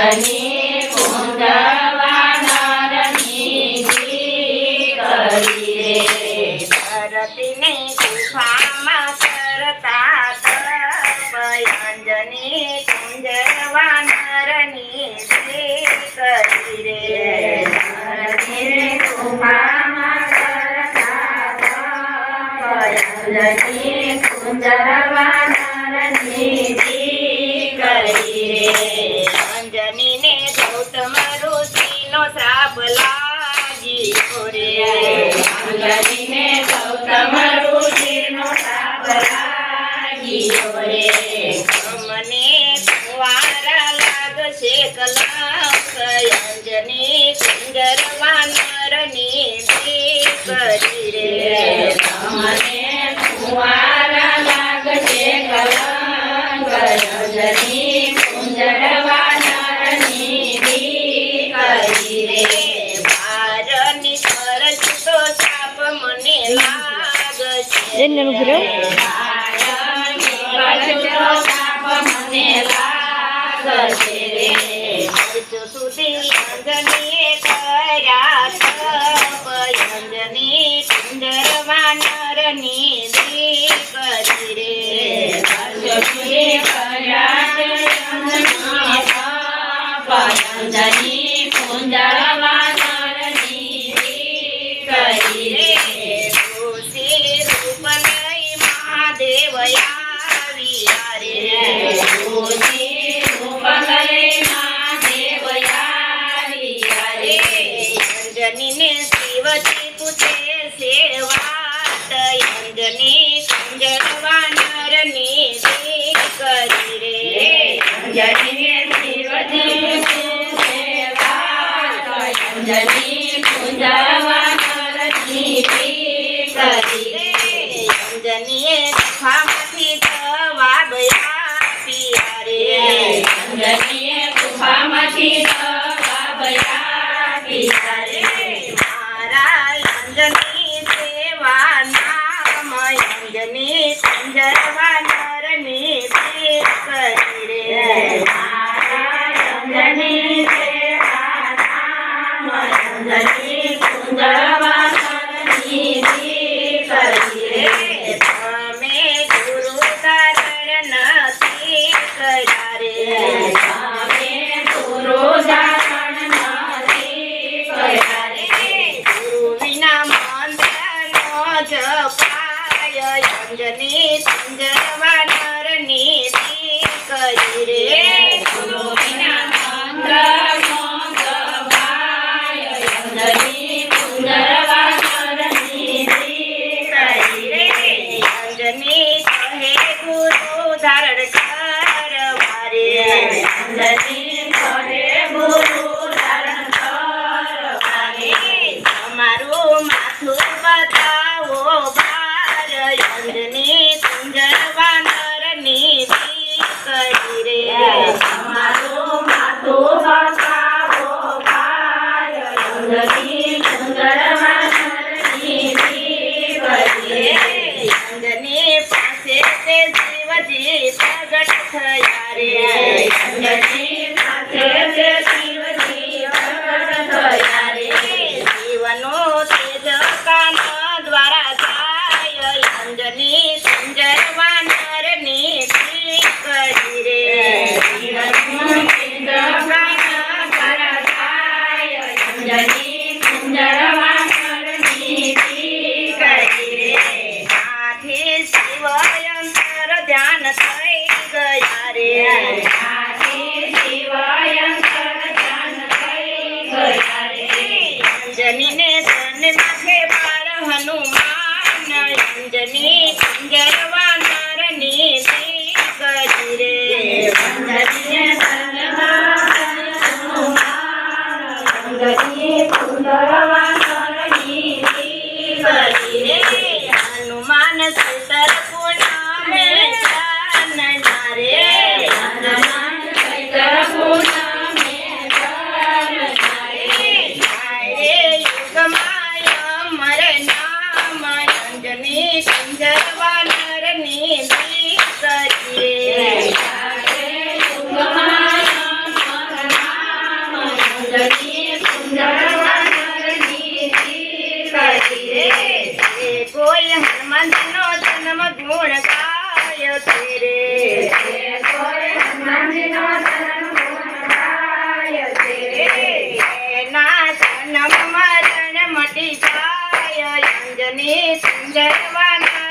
અંજની કુંજરવા નરની કરી રે ધરતીને ગુફામાં કરતા તપ અંજની કુંજરવા નરની કરી રે ધરતીને ગુફામાં કરતા તપ અંજની કુંજરવા નરની કરી રે અંજનીને ગૌતમ ઋષિનો શ્રાપ લાગ્યો રે અંજનીને ગૌતમ ઋષિનો શ્રાપ લાગ્યો રે મને કુંવારા લાગશે કલંક અંજની કુંજરવા નરની કરી રે મને કુંવારા લાગશે કલંક અંજની કુંજરવા નરની કરી રે બારની કરશું તો સાપ મને લાગશે બારની કરશું તો સાપ મને લાગશે રે વર્ષો સુધી અંજનીએ કર્યા તપ અંજની કુંજરવા નરની કરી રે વર્ષો સુધી કર્યા અંજની કુંજરવા નરની કરી રે ઋષિ રૂપ લઈ મહાદેવ આવ્યા રે ઋષિ રૂપ લઈ મહાદેવ આવ્યા રે અંજનીને શિવજી પૂછે છે વાત અંજની કુંજરવા નરની કરી રે અંજનીને શિવજી પૂછે વાત અંજની કુંજરવા નરની કરી રે અંજનીએ ગુફામાંથી જવાબ આપ્યા રે અંજનીએ ગુફામાંથી જવાબ આપ્યા રે મારા અંજની સેવા નામ અંજની કુંજરવા નરની કરી રે મારા અંજની સેવા નામ અંજની કુંજરવા નરની કરી રે તમે ગુરુ ધારણ નથી કર્યા રે તમે ગુરુ ધારણ નથી કર્યા રે ગુરુ વિના મંત્રનો જપાય અંજની કુંજરવા નરની કરી રે ગુરુ વિના મંત્રનો જપાય અંજની કુંજરવા નરની કરી રે અંજની કહે ગુરુ ધારણ કરવા રે અંજની કહે ગુરુ ધારણ કરવા રે તમારું માથું બતાવો બાર અંજની કુંજરવા નરની કરી રે તમારું માથું બતાવો બાર અંજની કુંજરવા નરની કરી રે અંજની પાસે તે શિવજી પ્રગટ થયા રે અંજની પાસે તે શિવજી પ્રગટ થયા રે શિવનો તેજ કાન દ્વારા થાય અંજની કુંજરવા નરની કરી રે શિવનો તેજ કાન દ્વારા થાય અંજની કુંજરવા નરની કરી રે આથી શિવ અંતર ધ્યાન થઈ ગયા રે આથી શિવ અંતર ધ્યાન થઈ ગયા રે અંજનીને તન માથે બાળ હનુમાન અંજની કુંજરવા નરની કરી રે અંજનીને તન માથે હનુમાન અંજની કુંજરવા નરની કરી રે હનુમાન સુતર પૂનમે ચાનના રે હનુમાન સુતર પૂનમે ચાનના રે રે યુગમાય મરે નામ અંજની કુંજરવા ગુણ ગાય છે રે હનુમાનજીનો ધન ગુણ ગાય છે રે એના જન્મ મરણ મટી જાય અંજની સુંદર વન